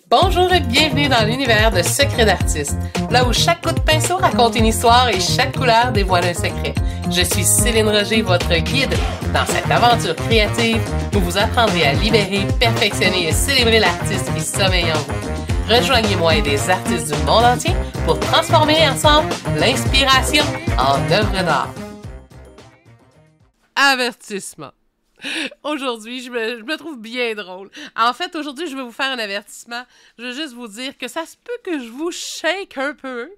Bonjour et bienvenue dans l'univers de Secrets d'artistes, là où chaque coup de pinceau raconte une histoire et chaque couleur dévoile un secret. Je suis Céline Roger, votre guide dans cette aventure créative où vous apprendrez à libérer, perfectionner et célébrer l'artiste qui sommeille en vous. Rejoignez-moi et des artistes du monde entier pour transformer ensemble l'inspiration en œuvre d'art. Avertissement. Aujourd'hui, je me trouve bien drôle. En fait, aujourd'hui, je vais vous faire un avertissement. Je veux juste vous dire que ça se peut que je vous shake un peu,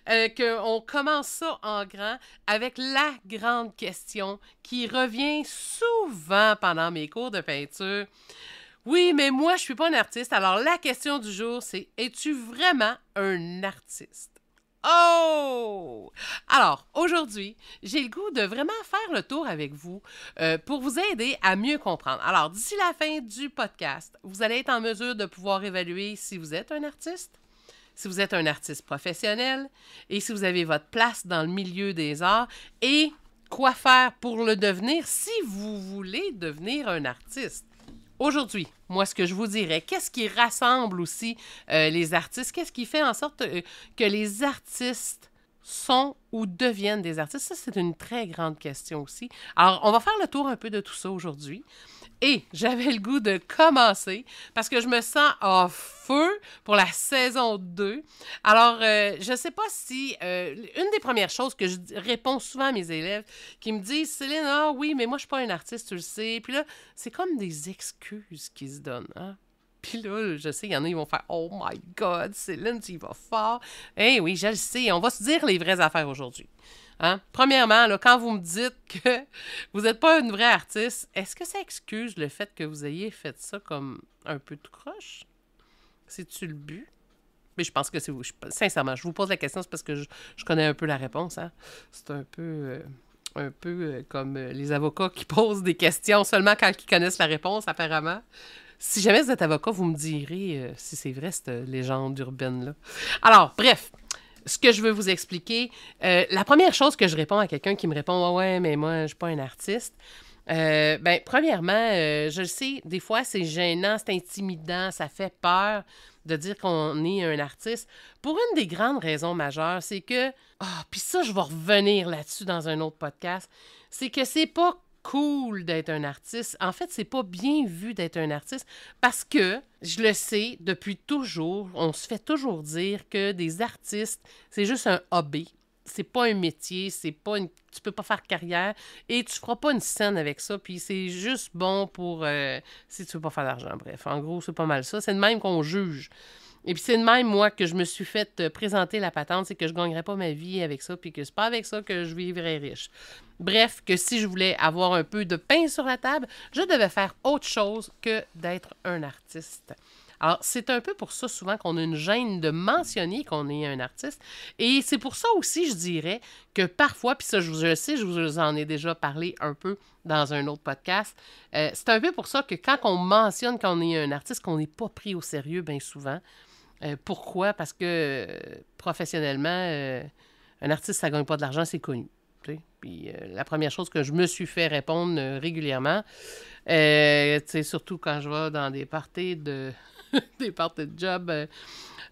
qu'on commence ça en grand avec la grande question qui revient souvent pendant mes cours de peinture. Oui, mais moi, je suis pas un artiste. Alors, la question du jour, c'est: es-tu vraiment un artiste? Oh! Alors, aujourd'hui, j'ai le goût de vraiment faire le tour avec vous pour vous aider à mieux comprendre. Alors, d'ici la fin du podcast, vous allez être en mesure de pouvoir évaluer si vous êtes un artiste, si vous êtes un artiste professionnel et si vous avez votre place dans le milieu des arts et quoi faire pour le devenir si vous voulez devenir un artiste. Aujourd'hui, moi, ce que je vous dirais, qu'est-ce qui rassemble aussi les artistes? Qu'est-ce qui fait en sorte que les artistes sont ou deviennent des artistes? Ça, c'est une très grande question aussi. Alors, on va faire le tour un peu de tout ça aujourd'hui. Et j'avais le goût de commencer parce que je me sens en feu pour la saison 2. Alors, je ne sais pas si... une des premières choses que je réponds souvent à mes élèves qui me disent: Céline, ah oui, mais moi, je ne suis pas une artiste, tu le sais. Puis là, c'est comme des excuses qu'ils se donnent, hein? Puis là, je sais, il y en a, ils vont faire: Oh my God, Céline, tu y vas fort. Eh oui, je le sais, on va se dire les vraies affaires aujourd'hui. Hein? Premièrement, là, quand vous me dites que vous n'êtes pas une vraie artiste, est-ce que ça excuse le fait que vous ayez fait ça comme un peu tout croche? C'est-tu le but? Mais je pense que c'est vous. Sincèrement, je vous pose la question, c'est parce que je connais un peu la réponse. Hein? C'est un peu comme les avocats qui posent des questions seulement quand ils connaissent la réponse, apparemment. Si jamais vous êtes avocat, vous me direz si c'est vrai, cette légende urbaine-là. Alors, bref. Ce que je veux vous expliquer, la première chose que je réponds à quelqu'un qui me répond: ouais, mais moi, je ne suis pas un artiste. Premièrement, je le sais, des fois, c'est gênant, c'est intimidant, ça fait peur de dire qu'on est un artiste. Pour une des grandes raisons majeures, c'est que, puis ça, je vais revenir là-dessus dans un autre podcast, c'est que c'est pas cool d'être un artiste. En fait, c'est pas bien vu d'être un artiste parce que, je le sais, depuis toujours, on se fait toujours dire que des artistes, c'est juste un hobby. C'est pas un métier, c'est pas tu peux pas faire carrière et tu feras pas une scène avec ça, puis c'est juste bon pour si tu veux pas faire d'argent. Bref, en gros, c'est pas mal ça. C'est de même qu'on juge. Et puis c'est de même, moi, que je me suis fait présenter la patente, c'est que je ne gagnerais pas ma vie avec ça, puis que c'est pas avec ça que je vivrais riche. Bref, que si je voulais avoir un peu de pain sur la table, je devais faire autre chose que d'être un artiste. Alors, c'est un peu pour ça souvent qu'on a une gêne de mentionner qu'on est un artiste. Et c'est pour ça aussi, je dirais, que parfois, puis ça, je sais, je vous en ai déjà parlé un peu dans un autre podcast, c'est un peu pour ça que quand on mentionne qu'on est un artiste, qu'on n'est pas pris au sérieux bien souvent. Pourquoi? Parce que professionnellement, un artiste, ça ne gagne pas de l'argent, c'est connu. Puis la première chose que je me suis fait répondre régulièrement, surtout quand je vais dans des parties de des parties de job,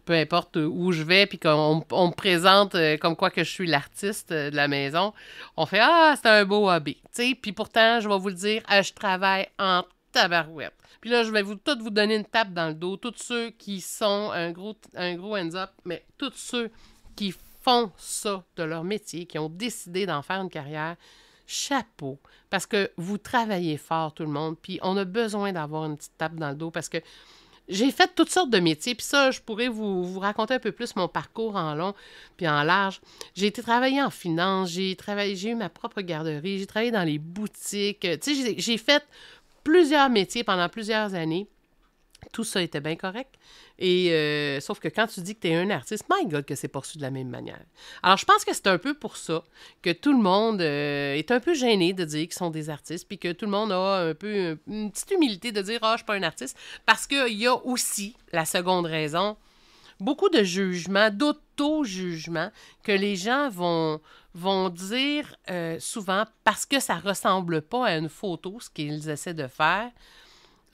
peu importe où je vais, puis qu'on me présente comme quoi que je suis l'artiste de la maison, on fait: ah, c'est un beau hobby. Puis pourtant, je vais vous le dire, je travaille en tabarouette. Puis là, je vais vous donner une tape dans le dos. Tous ceux qui sont un gros hands-up, mais tous ceux qui font ça de leur métier, qui ont décidé d'en faire une carrière, chapeau. Parce que vous travaillez fort, tout le monde, puis on a besoin d'avoir une petite tape dans le dos parce que j'ai fait toutes sortes de métiers, puis ça, je pourrais vous raconter un peu plus mon parcours en long puis en large. J'ai été travailler en finance, j'ai eu ma propre garderie, j'ai travaillé dans les boutiques. Tu sais, j'ai fait plusieurs métiers pendant plusieurs années. Tout ça était bien correct. Et sauf que quand tu dis que tu es un artiste, my God, que c'est perçu de la même manière. Alors, je pense que c'est un peu pour ça que tout le monde est un peu gêné de dire qu'ils sont des artistes, puis que tout le monde a un peu une petite humilité de dire: ah, je suis pas un artiste. Parce qu'il y a aussi, la seconde raison, beaucoup de jugements, d'auto-jugement que les gens vont dire souvent parce que ça ressemble pas à une photo, ce qu'ils essaient de faire,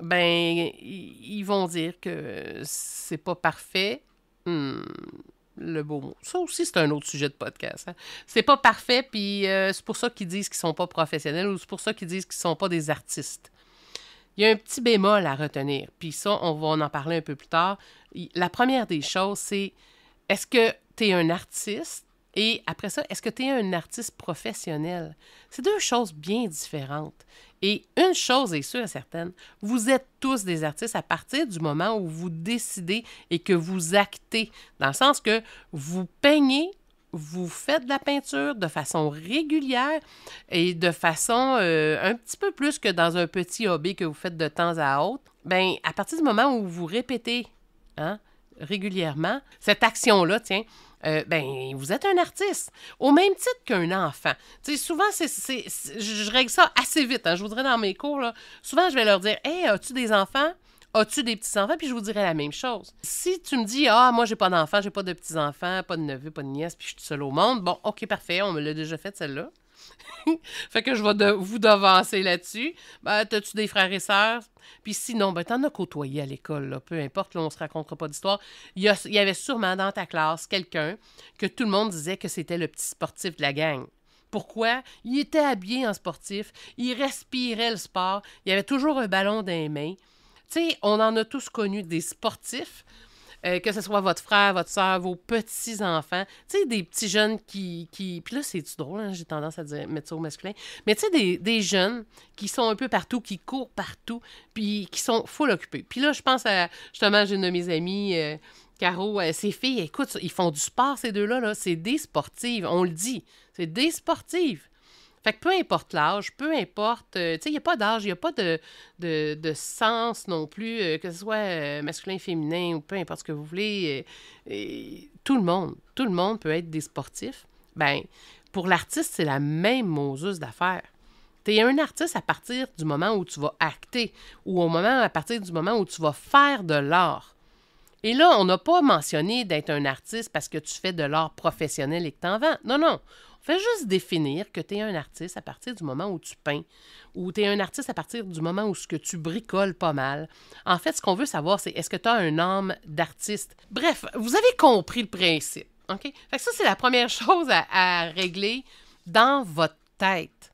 ben, ils vont dire que c'est pas parfait. Le beau mot. Ça aussi, c'est un autre sujet de podcast. Hein? C'est pas parfait, puis c'est pour ça qu'ils disent qu'ils sont pas professionnels ou c'est pour ça qu'ils disent qu'ils sont pas des artistes. Il y a un petit bémol à retenir, puis ça, on va en parler un peu plus tard. La première des choses, c'est est-ce que tu es un artiste? Et après ça, est-ce que tu es un artiste professionnel? C'est deux choses bien différentes. Et une chose est sûre et certaine, vous êtes tous des artistes à partir du moment où vous décidez et que vous actez, dans le sens que vous peignez, vous faites de la peinture de façon régulière et de façon un petit peu plus que dans un petit hobby que vous faites de temps à autre. Bien, à partir du moment où vous répétez régulièrement cette action-là, tiens, ben, vous êtes un artiste, au même titre qu'un enfant. Tu sais, souvent, je règle ça assez vite. Hein, je voudrais dans mes cours, là, souvent, je vais leur dire « Hey, as-tu des enfants? As-tu des petits-enfants? » Puis je vous dirai la même chose. Si tu me dis « Ah, moi, j'ai pas d'enfants, j'ai pas de petits-enfants, pas de neveux, pas de nièces, puis je suis toute seule au monde. » Bon, OK, parfait, on me l'a déjà fait, celle-là. Fait que je vais vous devancer là-dessus. Ben, t'as-tu des frères et sœurs? Puis sinon, ben, t'en as côtoyé à l'école, là. Peu importe, là, on se racontera pas d'histoire. Il y avait sûrement dans ta classe quelqu'un que tout le monde disait que c'était le petit sportif de la gang. Pourquoi? Il était habillé en sportif, il respirait le sport, il y avait toujours un ballon dans les mains. Tu sais, on en a tous connu des sportifs. Que ce soit votre frère, votre soeur, vos petits-enfants, tu sais, des petits jeunes qui... Puis là, c'est-tu drôle, hein? J'ai tendance à mettre ça au masculin. Mais tu sais, des jeunes qui sont un peu partout, qui courent partout, puis qui sont full occupés. Puis là, je pense à, justement, j'ai une de mes amies, Caro, ses filles, écoute, ils font du sport, ces deux-là, là. C'est des sportives, on le dit. C'est des sportives. Fait que peu importe l'âge, peu importe... tu sais, il n'y a pas d'âge, il n'y a pas de sens non plus, que ce soit masculin, féminin ou peu importe ce que vous voulez. Tout le monde peut être des sportifs. Ben, pour l'artiste, c'est la même moseuse d'affaires. Tu es un artiste à partir du moment où tu vas acter ou à partir du moment où tu vas faire de l'art. Et là, on n'a pas mentionné d'être un artiste parce que tu fais de l'art professionnel et que tu en vends. Non, non. On fait juste définir que tu es un artiste à partir du moment où tu peins, ou tu es un artiste à partir du moment où ce que tu bricoles pas mal. En fait, ce qu'on veut savoir, c'est est-ce que tu as un âme d'artiste? Bref, vous avez compris le principe, OK? Fait que ça, c'est la première chose à régler dans votre tête.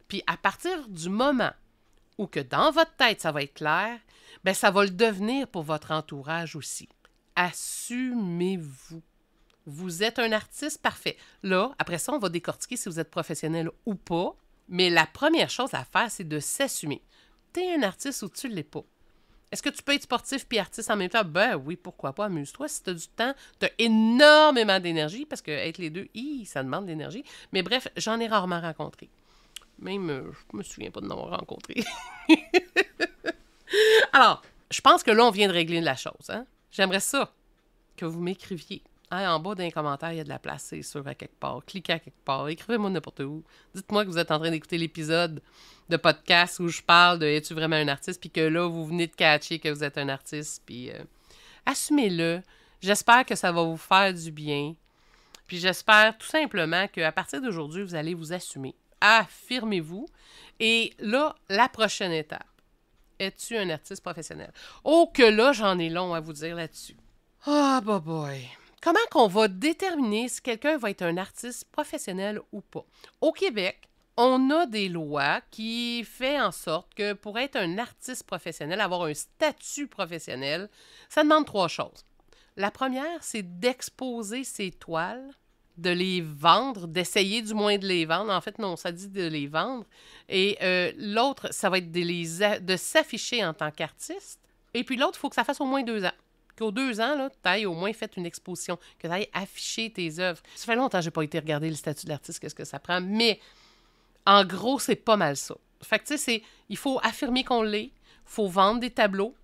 Puis à partir du moment où que dans votre tête, ça va être clair, bien, ça va le devenir pour votre entourage aussi. Assumez-vous. Vous êtes un artiste parfait. Là, après ça, on va décortiquer si vous êtes professionnel ou pas. Mais la première chose à faire, c'est de s'assumer. Tu es un artiste ou tu ne l'es pas. Est-ce que tu peux être sportif puis artiste en même temps? Ben oui, pourquoi pas, amuse-toi. Si tu as du temps, tu as énormément d'énergie, parce que être les deux, ça demande de l'énergie. Mais bref, j'en ai rarement rencontré. Même, je me souviens pas de n'avoir rencontré. Alors, je pense que là, on vient de régler la chose. Hein? J'aimerais ça que vous m'écriviez. Hein, en bas d'un commentaire, il y a de la place, c'est sûr, à quelque part. Cliquez à quelque part. Écrivez-moi n'importe où. Dites-moi que vous êtes en train d'écouter l'épisode de podcast où je parle de « Es-tu vraiment un artiste? » Puis que là, vous venez de catcher que vous êtes un artiste. Puis assumez-le. J'espère que ça va vous faire du bien. Puis j'espère tout simplement qu'à partir d'aujourd'hui, vous allez vous assumer. Affirmez-vous. Et là, la prochaine étape. Es-tu un artiste professionnel? Oh, que là, j'en ai long à vous dire là-dessus. Ah, oh, boy. Comment qu'on va déterminer si quelqu'un va être un artiste professionnel ou pas? Au Québec, on a des lois qui font en sorte que pour être un artiste professionnel, avoir un statut professionnel, ça demande 3 choses. La première, c'est d'exposer ses toiles, de les vendre, d'essayer du moins de les vendre. En fait, non, ça dit de les vendre. Et l'autre, ça va être de s'afficher en tant qu'artiste. Et puis l'autre, il faut que ça fasse au moins 2 ans. Qu'aux 2 ans, tu ailles au moins fait une exposition, que tu ailles afficher tes œuvres. Ça fait longtemps que je n'ai pas été regarder le statut de l'artiste, qu'est-ce que ça prend, mais en gros, c'est pas mal ça. Fait que tu sais, il faut affirmer qu'on l'est, il faut vendre des tableaux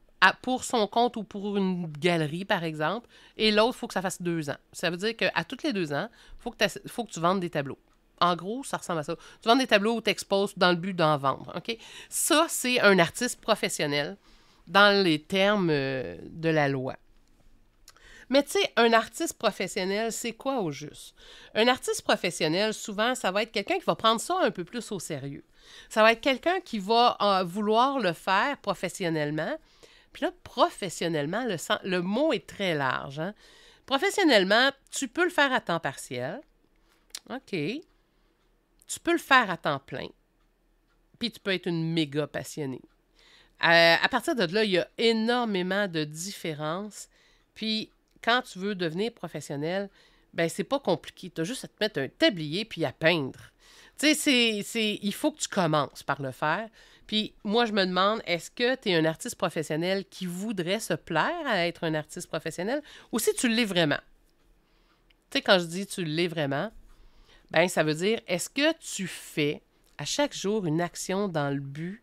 pour son compte ou pour une galerie, par exemple, et l'autre, il faut que ça fasse 2 ans. Ça veut dire qu'à tous les 2 ans, il faut que tu vendes des tableaux. En gros, ça ressemble à ça. Tu vends des tableaux ou tu exposes dans le but d'en vendre. OK? Ça, c'est un artiste professionnel dans les termes de la loi. Mais tu sais, un artiste professionnel, c'est quoi au juste? Un artiste professionnel, souvent, ça va être quelqu'un qui va prendre ça un peu plus au sérieux. Ça va être quelqu'un qui va vouloir le faire professionnellement. Puis là, professionnellement, le mot est très large. Hein? Professionnellement, tu peux le faire à temps partiel. OK. Tu peux le faire à temps plein. Puis tu peux être une méga passionnée. À partir de là, il y a énormément de différences. Puis, quand tu veux devenir professionnel, ben c'est pas compliqué. Tu as juste à te mettre un tablier puis à peindre. Tu sais, il faut que tu commences par le faire. Puis, moi, je me demande, est-ce que tu es un artiste professionnel qui voudrait se plaire à être un artiste professionnel ou si tu l'es vraiment? Tu sais, quand je dis tu l'es vraiment, ben ça veut dire, est-ce que tu fais à chaque jour une action dans le but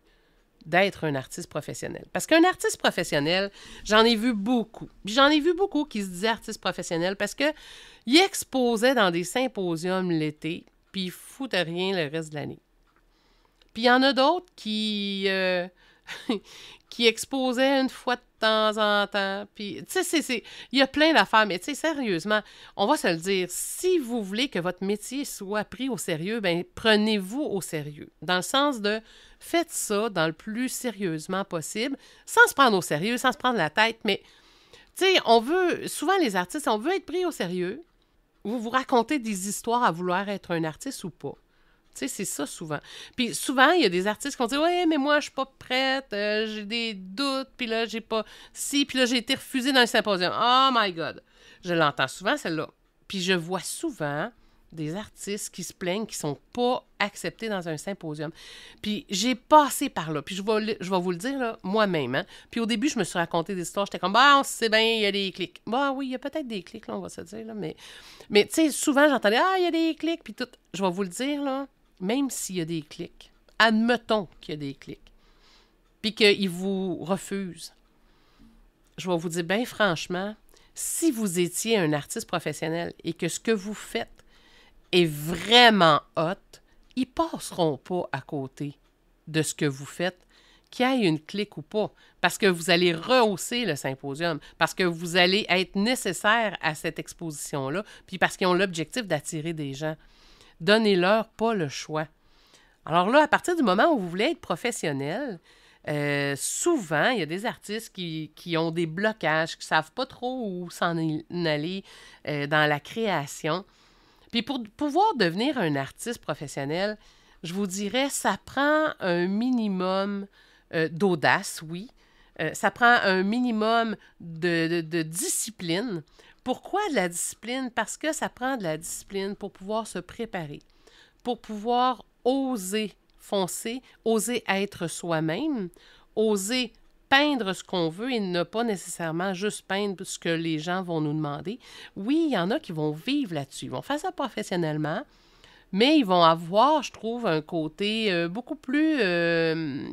d'être un artiste professionnel. Parce qu'un artiste professionnel, j'en ai vu beaucoup. Puis j'en ai vu beaucoup qui se disaient artistes professionnels parce qu'ils exposaient dans des symposiums l'été, puis ils foutaient rien le reste de l'année. Puis il y en a d'autres qui exposaient une fois de temps en temps. Puis, tu sais, il y a plein d'affaires, mais tu sais, sérieusement, on va se le dire, si vous voulez que votre métier soit pris au sérieux, bien, prenez-vous au sérieux. Dans le sens de, faites ça dans le plus sérieusement possible, sans se prendre au sérieux, sans se prendre la tête, mais, tu sais, souvent les artistes, on veut être pris au sérieux, vous racontez des histoires à vouloir être un artiste ou pas. Tu sais, c'est ça souvent. Puis souvent, il y a des artistes qui vont dire « Ouais, mais moi, je suis pas prête, j'ai des doutes, puis là, j'ai pas... Si, puis là, j'ai été refusée dans un symposium. Oh my God! » Je l'entends souvent, celle-là. Puis je vois souvent des artistes qui se plaignent qui sont pas acceptés dans un symposium. Puis j'ai passé par là, puis je vais vous le dire là, moi-même. Hein? Puis au début, je me suis raconté des histoires, j'étais comme « Bah, on sait bien, il y a des clics. » Bah oui, il y a peut-être des clics, là, on va se dire, là, mais tu sais, souvent, j'entendais « Ah, il y a des clics, puis tout. » Je vais vous le dire, là, même s'il y a des clics, admettons qu'il y a des clics, puis qu'ils vous refusent, je vais vous dire bien franchement, si vous étiez un artiste professionnel et que ce que vous faites est vraiment hot, ils passeront pas à côté de ce que vous faites, qu'il y ait une clique ou pas, parce que vous allez rehausser le symposium, parce que vous allez être nécessaire à cette exposition-là, puis parce qu'ils ont l'objectif d'attirer des gens. Donnez-leur pas le choix. Alors là, à partir du moment où vous voulez être professionnel, souvent, il y a des artistes qui ont des blocages, qui ne savent pas trop où s'en aller dans la création. Puis pour pouvoir devenir un artiste professionnel, je vous dirais, ça prend un minimum d'audace, oui. Ça prend un minimum de discipline. Pourquoi de la discipline? Parce que ça prend de la discipline pour pouvoir se préparer, pour pouvoir oser foncer, oser être soi-même, oser peindre ce qu'on veut et ne pas nécessairement juste peindre ce que les gens vont nous demander. Oui, il y en a qui vont vivre là-dessus, ils vont faire ça professionnellement, mais ils vont avoir, je trouve, un côté beaucoup plus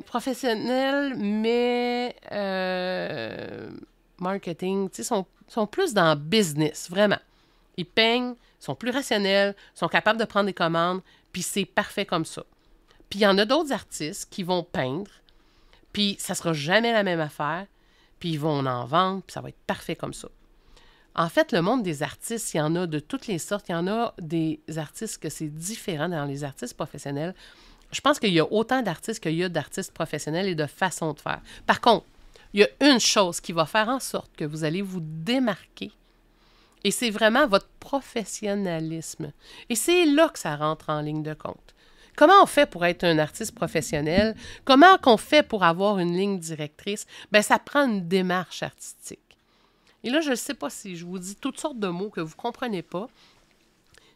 professionnel, mais marketing, tu sais, sont plus dans le business, vraiment. Ils peignent, sont plus rationnels, sont capables de prendre des commandes, puis c'est parfait comme ça. Puis il y en a d'autres artistes qui vont peindre, puis ça sera jamais la même affaire, puis ils vont en vendre, puis ça va être parfait comme ça. En fait, le monde des artistes, il y en a de toutes les sortes. Il y en a des artistes que c'est différent dans les artistes professionnels. Je pense qu'il y a autant d'artistes qu'il y a d'artistes professionnels et de façons de faire. Par contre, il y a une chose qui va faire en sorte que vous allez vous démarquer, et c'est vraiment votre professionnalisme. Et c'est là que ça rentre en ligne de compte. Comment on fait pour être un artiste professionnel? Comment on fait pour avoir une ligne directrice? Bien, ça prend une démarche artistique. Et là, je ne sais pas si je vous dis toutes sortes de mots que vous ne comprenez pas,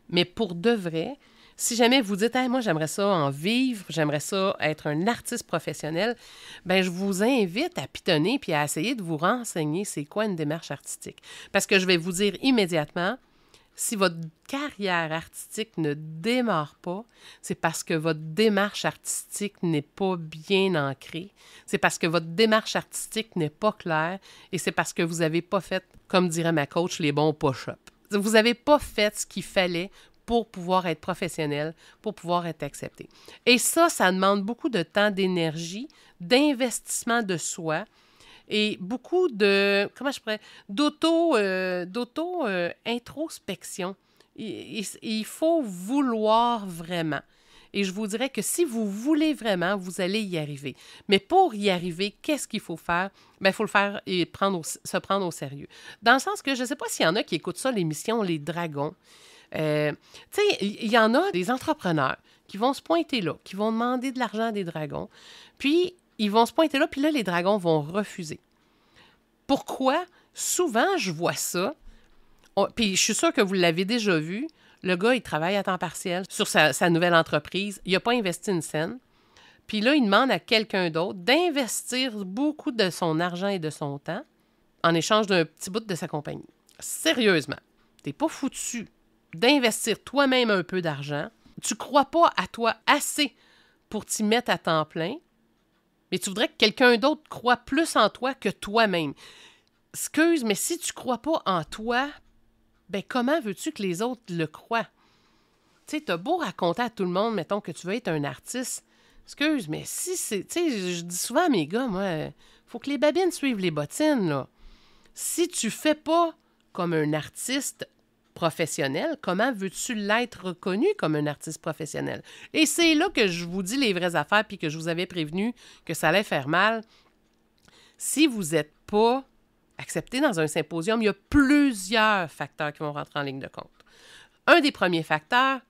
mais pour de vrai, si jamais vous dites hey, « moi, j'aimerais ça en vivre, j'aimerais ça être un artiste professionnel », bien, je vous invite à pitonner puis à essayer de vous renseigner c'est quoi une démarche artistique. Parce que je vais vous dire immédiatement, si votre carrière artistique ne démarre pas, c'est parce que votre démarche artistique n'est pas bien ancrée. C'est parce que votre démarche artistique n'est pas claire et c'est parce que vous n'avez pas fait, comme dirait ma coach, les bons push-ups. Vous n'avez pas fait ce qu'il fallait pour pouvoir être professionnel, pour pouvoir être accepté. Et ça demande beaucoup de temps, d'énergie, d'investissement de soi, et beaucoup de, d'auto-introspection. Il faut vouloir vraiment. Et je vous dirais que si vous voulez vraiment, vous allez y arriver. Mais pour y arriver, qu'est-ce qu'il faut faire? Bien, il faut le faire et se prendre au sérieux. Dans le sens que je ne sais pas s'il y en a qui écoutent ça, l'émission Les Dragons. Tu sais, il y en a des entrepreneurs qui vont se pointer là, qui vont demander de l'argent à des dragons. Puis, ils vont se pointer là, puis là, les dragons vont refuser. Pourquoi? Souvent, je vois ça. Puis, je suis sûre que vous l'avez déjà vu. Le gars, il travaille à temps partiel sur sa nouvelle entreprise. Il n'a pas investi une scène. Puis là, il demande à quelqu'un d'autre d'investir beaucoup de son argent et de son temps en échange d'un petit bout de sa compagnie. Sérieusement, t'es pas foutu d'investir toi-même un peu d'argent. Tu crois pas à toi assez pour t'y mettre à temps plein, mais tu voudrais que quelqu'un d'autre croit plus en toi que toi-même. Excuse, mais si tu crois pas en toi, ben comment veux-tu que les autres le croient? Tu sais, t'as beau raconter à tout le monde, mettons, que tu veux être un artiste. Excuse, mais si c'est... Tu sais, je dis souvent à mes gars, moi, faut que les babines suivent les bottines, là. Si tu fais pas comme un artiste professionnel, comment veux-tu l'être reconnu comme un artiste professionnel? Et c'est là que je vous dis les vraies affaires puis que je vous avais prévenu que ça allait faire mal. Si vous n'êtes pas accepté dans un symposium, il y a plusieurs facteurs qui vont rentrer en ligne de compte. Un des premiers facteurs,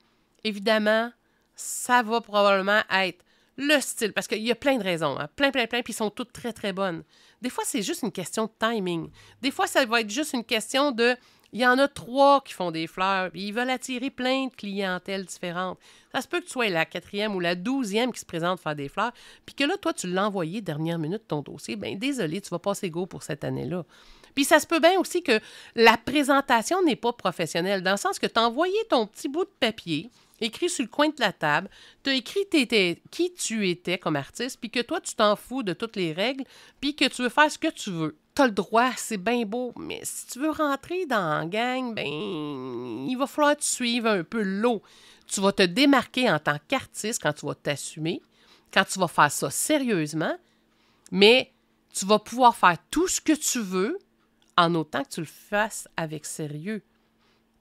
évidemment, ça va probablement être le style, parce qu'il y a plein de raisons, hein? Plein, puis ils sont toutes très, très bonnes. Des fois, c'est juste une question de timing. Des fois, ça va être juste une question de... Il y en a 3 qui font des fleurs, puis ils veulent attirer plein de clientèles différentes. Ça se peut que tu sois la 4e ou la 12e qui se présente faire des fleurs, puis que là, toi, tu l'as envoyé dernière minute ton dossier. Bien, désolé, tu vas passer go pour cette année-là. Puis ça se peut bien aussi que la présentation n'est pas professionnelle, dans le sens que tu as envoyé ton petit bout de papier, écrit sur le coin de la table, tu as écrit qui tu étais comme artiste, puis que toi, tu t'en fous de toutes les règles, puis que tu veux faire ce que tu veux. Tu as le droit, c'est bien beau, mais si tu veux rentrer dans la gang, ben il va falloir que tu suives un peu l'eau. Tu vas te démarquer en tant qu'artiste quand tu vas t'assumer, quand tu vas faire ça sérieusement, mais tu vas pouvoir faire tout ce que tu veux en autant que tu le fasses avec sérieux,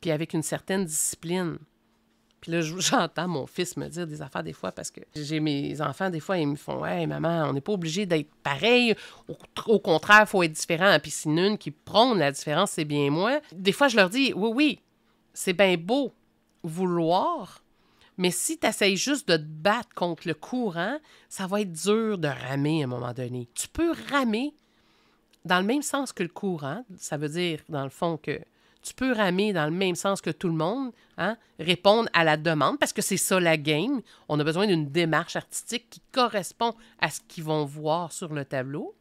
puis avec une certaine discipline. Puis là, j'entends mon fils me dire des affaires des fois parce que j'ai mes enfants, des fois, ils me font « Hey, maman, on n'est pas obligé d'être pareil. Au contraire, il faut être différent. » Puis c'est une qui prône la différence, c'est bien moi. Des fois, je leur dis « Oui, c'est bien beau vouloir, mais si tu essaies juste de te battre contre le courant, ça va être dur de ramer à un moment donné. Tu peux ramer dans le même sens que le courant. Ça veut dire, dans le fond, que tu peux ramer dans le même sens que tout le monde, hein? Répondre à la demande, parce que c'est ça la game. On a besoin d'une démarche artistique qui correspond à ce qu'ils vont voir sur le tableau.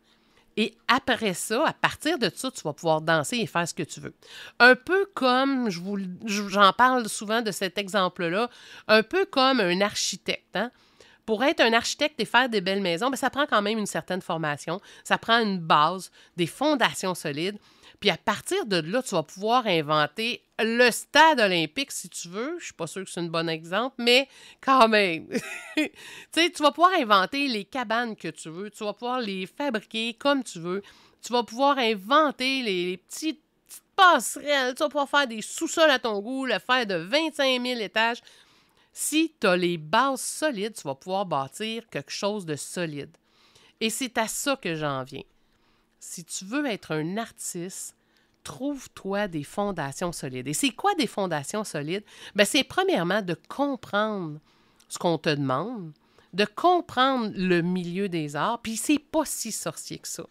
Et après ça, à partir de ça, tu vas pouvoir danser et faire ce que tu veux. Un peu comme, j'en parle souvent de cet exemple-là, un peu comme un architecte, hein? Pour être un architecte et faire des belles maisons, bien, ça prend quand même une certaine formation. Ça prend une base, des fondations solides. Puis à partir de là, tu vas pouvoir inventer le stade olympique, si tu veux. Je ne suis pas sûre que c'est un bon exemple, mais quand même. Tu sais, tu vas pouvoir inventer les cabanes que tu veux. Tu vas pouvoir les fabriquer comme tu veux. Tu vas pouvoir inventer les petites passerelles. Tu vas pouvoir faire des sous-sols à ton goût, le faire de 25 000 étages. Si tu as les bases solides, tu vas pouvoir bâtir quelque chose de solide. Et c'est à ça que j'en viens. Si tu veux être un artiste, trouve-toi des fondations solides. Et c'est quoi des fondations solides? Bien, c'est premièrement de comprendre ce qu'on te demande, de comprendre le milieu des arts, puis c'est pas si sorcier que ça.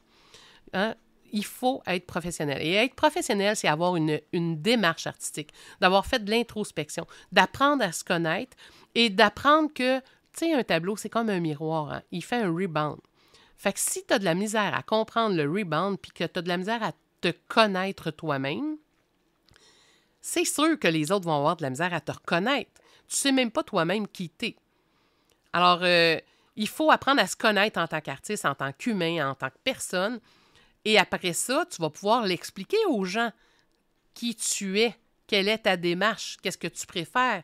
Hein? Il faut être professionnel. Et être professionnel, c'est avoir une démarche artistique, d'avoir fait de l'introspection, d'apprendre à se connaître et d'apprendre que, tu sais, un tableau, c'est comme un miroir. Hein? Il fait un rebound. Fait que si tu as de la misère à comprendre le rebound puis que tu as de la misère à te connaître toi-même, c'est sûr que les autres vont avoir de la misère à te reconnaître. Tu sais même pas toi-même qui t'es. Alors, il faut apprendre à se connaître en tant qu'artiste, en tant qu'humain, en tant que personne. Et après ça, tu vas pouvoir l'expliquer aux gens qui tu es, quelle est ta démarche, qu'est-ce que tu préfères,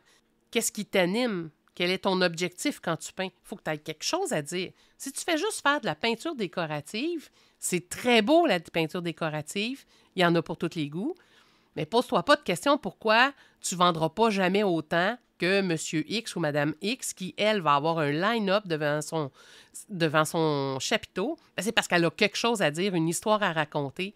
qu'est-ce qui t'anime. Quel est ton objectif quand tu peins? Il faut que tu aies quelque chose à dire. Si tu fais juste faire de la peinture décorative, c'est très beau la peinture décorative. Il y en a pour tous les goûts. Mais pose-toi pas de questions pourquoi tu ne vendras pas jamais autant que Monsieur X ou Madame X, qui, elle, va avoir un line-up devant son chapiteau, ben, c'est parce qu'elle a quelque chose à dire, une histoire à raconter.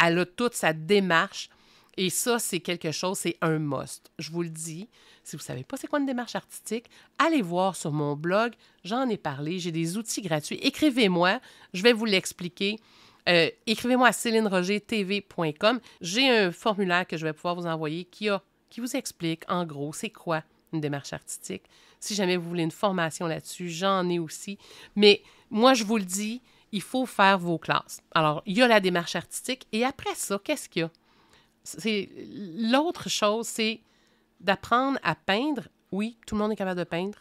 Elle a toute sa démarche. Et ça, c'est quelque chose, c'est un must. Je vous le dis, si vous ne savez pas c'est quoi une démarche artistique, allez voir sur mon blog, j'en ai parlé, j'ai des outils gratuits. Écrivez-moi, je vais vous l'expliquer. Écrivez-moi à célinerogertv.com. J'ai un formulaire que je vais pouvoir vous envoyer qui vous explique, en gros, c'est quoi une démarche artistique. Si jamais vous voulez une formation là-dessus, j'en ai aussi. Mais moi, je vous le dis, il faut faire vos classes. Alors, il y a la démarche artistique. Et après ça, qu'est-ce qu'il y a? L'autre chose, c'est d'apprendre à peindre. Oui, tout le monde est capable de peindre.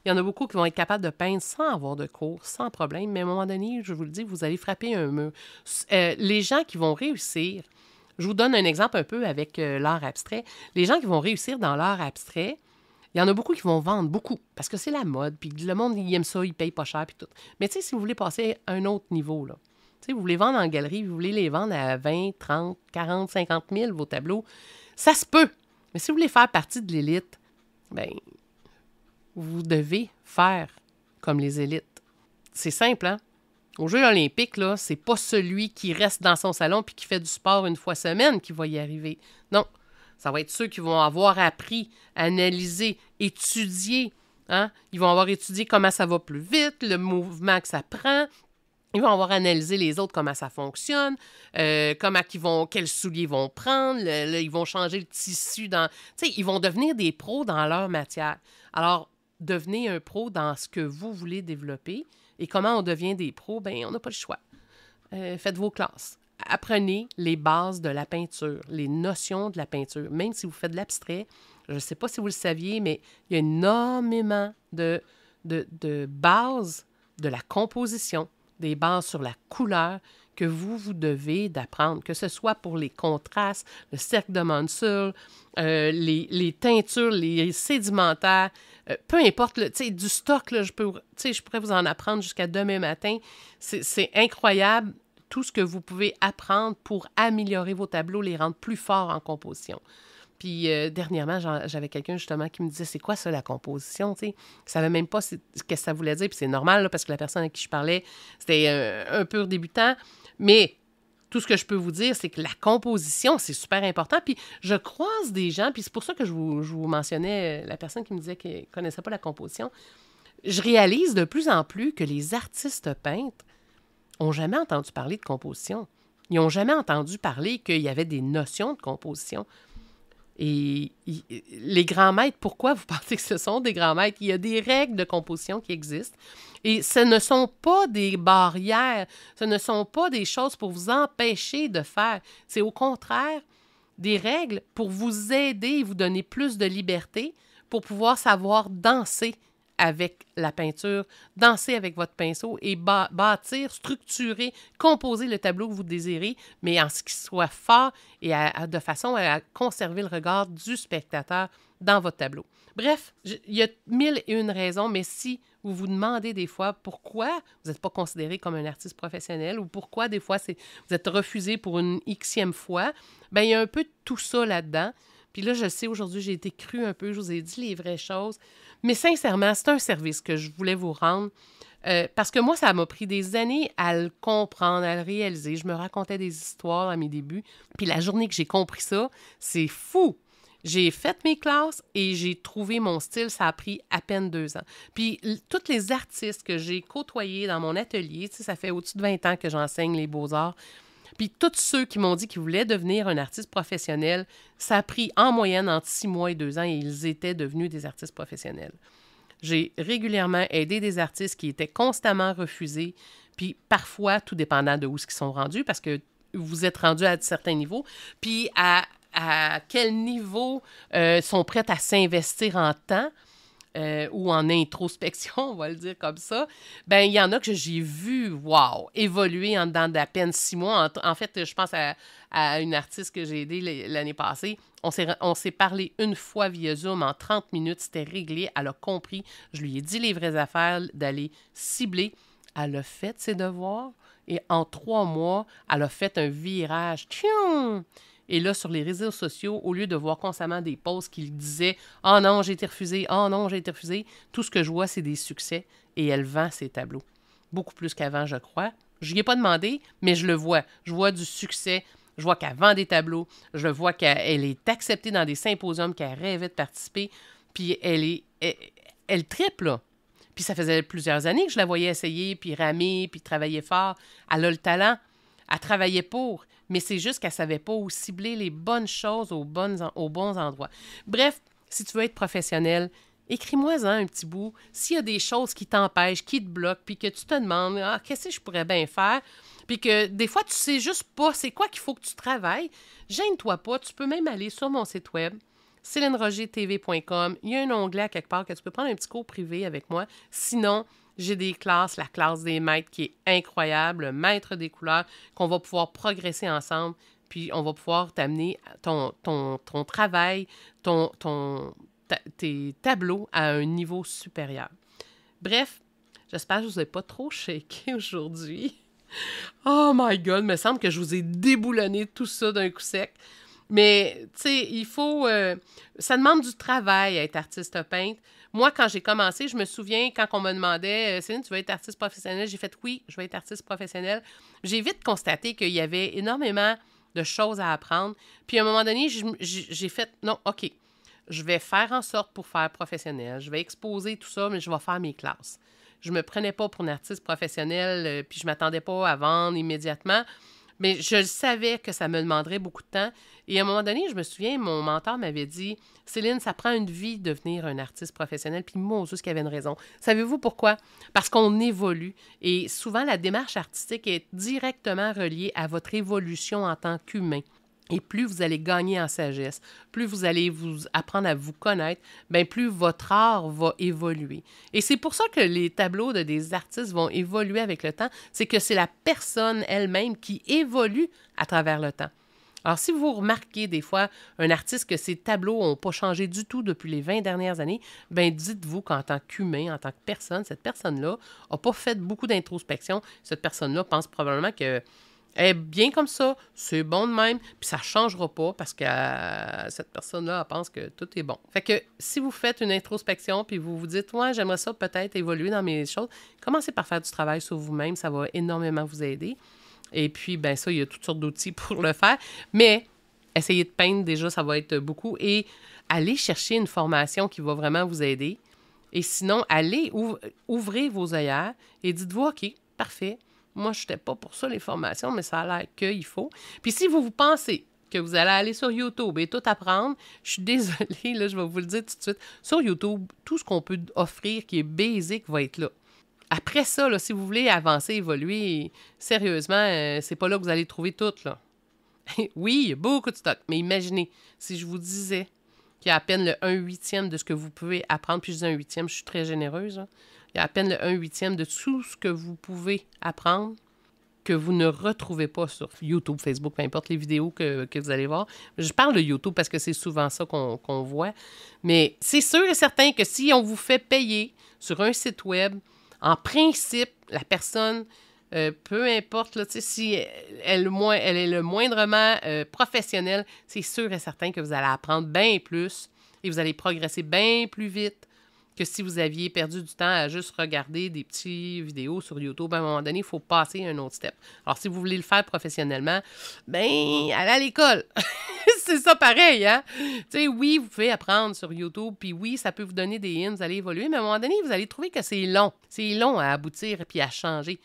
Il y en a beaucoup qui vont être capables de peindre sans avoir de cours, sans problème. Mais à un moment donné, je vous le dis, vous allez frapper un mur. Les gens qui vont réussir, je vous donne un exemple un peu avec l'art abstrait. Les gens qui vont réussir dans l'art abstrait, il y en a beaucoup qui vont vendre beaucoup, parce que c'est la mode, puis le monde, il aime ça, il paye pas cher, puis tout. Mais tu sais, si vous voulez passer à un autre niveau, là, tu sais, vous voulez vendre en galerie, vous voulez les vendre à 20, 30, 40, 50 000, vos tableaux, ça se peut. Mais si vous voulez faire partie de l'élite, bien, vous devez faire comme les élites. C'est simple, hein? Aux Jeux olympiques, là, c'est pas celui qui reste dans son salon puis qui fait du sport une fois semaine qui va y arriver. Non, ça va être ceux qui vont avoir appris, analysé, étudié. Hein? Ils vont avoir étudié comment ça va plus vite, le mouvement que ça prend. Ils vont avoir analysé les autres, comment ça fonctionne, quels souliers ils vont prendre, ils vont changer le tissu. Tu sais, ils vont devenir des pros dans leur matière. Alors, devenez un pro dans ce que vous voulez développer. Et comment on devient des pros? Bien, on n'a pas le choix. Faites vos classes. Apprenez les bases de la peinture, les notions de la peinture. Même si vous faites de l'abstrait, je ne sais pas si vous le saviez, mais il y a énormément de bases de la composition, des bases sur la couleur que vous devez d'apprendre, que ce soit pour les contrastes, le cercle de Monsul, les teintures, les sédimentaires, peu importe, du stock, là, je pourrais vous en apprendre jusqu'à demain matin. C'est incroyable tout ce que vous pouvez apprendre pour améliorer vos tableaux, les rendre plus forts en composition. Puis dernièrement, j'avais quelqu'un justement qui me disait, c'est quoi ça, la composition, tu sais? Je savais même pas ce que ça voulait dire, puis c'est normal, là, parce que la personne à qui je parlais, c'était un pur débutant, mais tout ce que je peux vous dire, c'est que la composition, c'est super important, puis je croise des gens, puis c'est pour ça que je vous mentionnais la personne qui me disait qu'elle ne connaissait pas la composition. Je réalise de plus en plus que les artistes peintres n'ont jamais entendu parler de composition. Ils n'ont jamais entendu parler qu'il y avait des notions de composition. Et les grands maîtres, pourquoi vous pensez que ce sont des grands maîtres? Il y a des règles de composition qui existent. Et ce ne sont pas des barrières, ce ne sont pas des choses pour vous empêcher de faire. C'est au contraire des règles pour vous aider et vous donner plus de liberté pour pouvoir savoir danser avec la peinture, danser avec votre pinceau et bâtir, structurer, composer le tableau que vous désirez, mais en ce qu'il soit fort et de façon à conserver le regard du spectateur dans votre tableau. Bref, il y a 1001 raisons, mais si vous vous demandez des fois pourquoi vous n'êtes pas considéré comme un artiste professionnel ou pourquoi des fois vous êtes refusé pour une xème fois, bien, il y a un peu de tout ça là-dedans. Puis là, je sais, aujourd'hui, j'ai été crue un peu, je vous ai dit les vraies choses. Mais sincèrement, c'est un service que je voulais vous rendre parce que moi, ça m'a pris des années à le comprendre, à le réaliser. Je me racontais des histoires à mes débuts. Puis la journée que j'ai compris ça, c'est fou! J'ai fait mes classes et j'ai trouvé mon style. Ça a pris à peine 2 ans. Puis tous les artistes que j'ai côtoyés dans mon atelier, tu sais, ça fait au-dessus de 20 ans que j'enseigne les beaux-arts. Puis tous ceux qui m'ont dit qu'ils voulaient devenir un artiste professionnel, ça a pris en moyenne entre 6 mois et 2 ans et ils étaient devenus des artistes professionnels. J'ai régulièrement aidé des artistes qui étaient constamment refusés, puis parfois, tout dépendant de où ils sont rendus, parce que vous êtes rendus à certains niveaux, puis à quel niveau sont prêts à s'investir en temps, ou en introspection, on va le dire comme ça, bien, il y en a que j'ai vu, wow, évoluer en dedans d'à peine 6 mois. En fait, je pense à une artiste que j'ai aidée l'année passée. On s'est parlé une fois via Zoom en 30 minutes. C'était réglé. Elle a compris. Je lui ai dit les vraies affaires, d'aller cibler. Elle a fait ses devoirs et en 3 mois, elle a fait un virage. Tchoum! Et là, sur les réseaux sociaux, au lieu de voir constamment des posts qui disaient « Oh non, j'ai été refusée, oh non, j'ai été refusée », tout ce que je vois, c'est des succès et elle vend ses tableaux. Beaucoup plus qu'avant, je crois. Je n'y ai pas demandé, mais je le vois. Je vois du succès. Je vois qu'elle vend des tableaux. Je vois qu'elle est acceptée dans des symposiums qu'elle rêvait de participer. Puis elle triple, là. Puis ça faisait plusieurs années que je la voyais essayer, puis ramer, puis travailler fort. Elle a le talent. Elle travaillait pour. Mais c'est juste qu'elle ne savait pas où cibler les bonnes choses aux bons endroits. Bref, si tu veux être professionnel, écris-moi-en un petit bout. S'il y a des choses qui t'empêchent, qui te bloquent, puis que tu te demandes « Ah, qu'est-ce que je pourrais bien faire? » Puis que des fois, tu sais juste pas c'est quoi qu'il faut que tu travailles. Gêne-toi pas. Tu peux même aller sur mon site web, CélineRogerTV.com. Il y a un onglet à quelque part que tu peux prendre un petit cours privé avec moi. Sinon, j'ai des classes, la classe des maîtres qui est incroyable, le maître des couleurs, qu'on va pouvoir progresser ensemble, puis on va pouvoir t'amener ton travail, tes tableaux à un niveau supérieur. Bref, j'espère que je ne vous ai pas trop shaké aujourd'hui. Oh my God, il me semble que je vous ai déboulonné tout ça d'un coup sec. Mais, tu sais, il faut... ça demande du travail être artiste peintre. Moi, quand j'ai commencé, je me souviens, quand on me demandait « Céline, tu veux être artiste professionnel? » J'ai fait « Oui, je veux être artiste professionnel. » J'ai vite constaté qu'il y avait énormément de choses à apprendre. Puis, à un moment donné, j'ai fait « Non, OK, je vais faire en sorte pour faire professionnel. Je vais exposer tout ça, mais je vais faire mes classes. » Je ne me prenais pas pour une artiste professionnelle, puis je ne m'attendais pas à vendre immédiatement. Mais je savais que ça me demanderait beaucoup de temps. Et à un moment donné, je me souviens, mon mentor m'avait dit « Céline, ça prend une vie de devenir un artiste professionnel. » Puis moi, juste qu'il avait une raison. Savez-vous pourquoi? Parce qu'on évolue. Et souvent, la démarche artistique est directement reliée à votre évolution en tant qu'humain. Et plus vous allez gagner en sagesse, plus vous allez vous apprendre à vous connaître, bien plus votre art va évoluer. Et c'est pour ça que les tableaux des artistes vont évoluer avec le temps, c'est que c'est la personne elle-même qui évolue à travers le temps. Alors, si vous remarquez des fois un artiste que ses tableaux n'ont pas changé du tout depuis les 20 dernières années, bien dites-vous qu'en tant qu'humain, en tant que personne, cette personne-là n'a pas fait beaucoup d'introspection. Cette personne-là pense probablement que elle est bien comme ça, c'est bon de même, puis ça ne changera pas parce que cette personne-là, elle pense que tout est bon. Fait que si vous faites une introspection puis vous vous dites « Ouais, j'aimerais ça peut-être évoluer dans mes choses », commencez par faire du travail sur vous-même, ça va énormément vous aider. Et puis, ben ça, il y a toutes sortes d'outils pour le faire, mais essayez de peindre déjà, ça va être beaucoup. Et allez chercher une formation qui va vraiment vous aider. Et sinon, allez, ouvrez vos œillères et dites-vous « OK, parfait. » Moi, je n'étais pas pour ça, les formations, mais ça a l'air qu'il faut. Puis si vous pensez que vous allez aller sur YouTube et tout apprendre, je suis désolée, là, je vais vous le dire tout de suite. Sur YouTube, tout ce qu'on peut offrir qui est basic va être là. Après ça, là, si vous voulez avancer, évoluer, sérieusement, c'est pas là que vous allez trouver tout, là. Oui, il y a beaucoup de stock, mais imaginez, si je vous disais qu'il y a à peine le 1/8 de ce que vous pouvez apprendre, puis je dis 1/8, je suis très généreuse, là. Il y a à peine le 1/8 de tout ce que vous pouvez apprendre que vous ne retrouvez pas sur YouTube, Facebook, peu importe les vidéos que vous allez voir. Je parle de YouTube parce que c'est souvent ça qu'on voit. Mais c'est sûr et certain que si on vous fait payer sur un site web, en principe, la personne, peu importe, là, si elle est le moindrement professionnelle, c'est sûr et certain que vous allez apprendre bien plus et vous allez progresser bien plus vite que si vous aviez perdu du temps à juste regarder des petites vidéos sur YouTube. À un moment donné, il faut passer un autre step. Alors, si vous voulez le faire professionnellement, ben allez à l'école. C'est ça pareil, hein? Tu sais, oui, vous pouvez apprendre sur YouTube, puis oui, ça peut vous donner des hints, vous allez évoluer, mais à un moment donné, vous allez trouver que c'est long. C'est long à aboutir et puis à changer.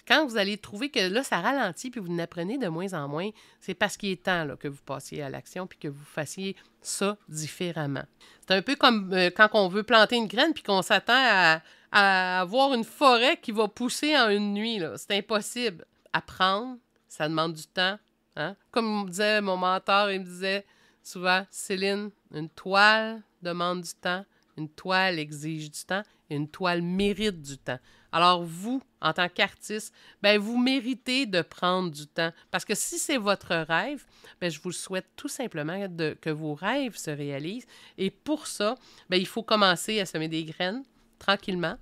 Quand vous allez trouver que là, ça ralentit puis vous n'apprenez de moins en moins, c'est parce qu'il est temps là, que vous passiez à l'action puis que vous fassiez ça différemment. C'est un peu comme quand on veut planter une graine puis qu'on s'attend à avoir une forêt qui va pousser en une nuit. Là. C'est impossible. Apprendre, ça demande du temps. Hein? Comme me disait mon mentor, il me disait souvent, Céline, une toile demande du temps, une toile exige du temps et une toile mérite du temps. Alors vous, en tant qu'artiste, ben vous méritez de prendre du temps. Parce que si c'est votre rêve, ben je vous souhaite tout simplement que vos rêves se réalisent. Et pour ça, ben il faut commencer à semer des graines tranquillement.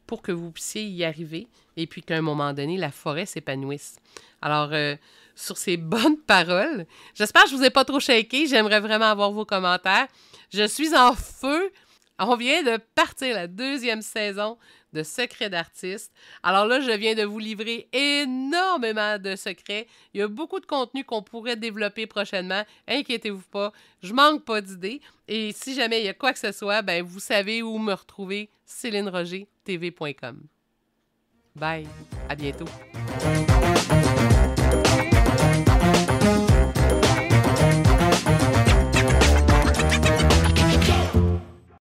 pour que vous puissiez y arriver et puis qu'à un moment donné, la forêt s'épanouisse. Alors, sur ces bonnes paroles, j'espère que je ne vous ai pas trop shaké. J'aimerais vraiment avoir vos commentaires. Je suis en feu. On vient de partir la 2e saison de Secrets d'artistes. Alors là, je viens de vous livrer énormément de secrets. Il y a beaucoup de contenu qu'on pourrait développer prochainement. Inquiétez-vous pas, je manque pas d'idées. Et si jamais il y a quoi que ce soit, ben vous savez où me retrouver, célinerogertv.com. Bye, à bientôt.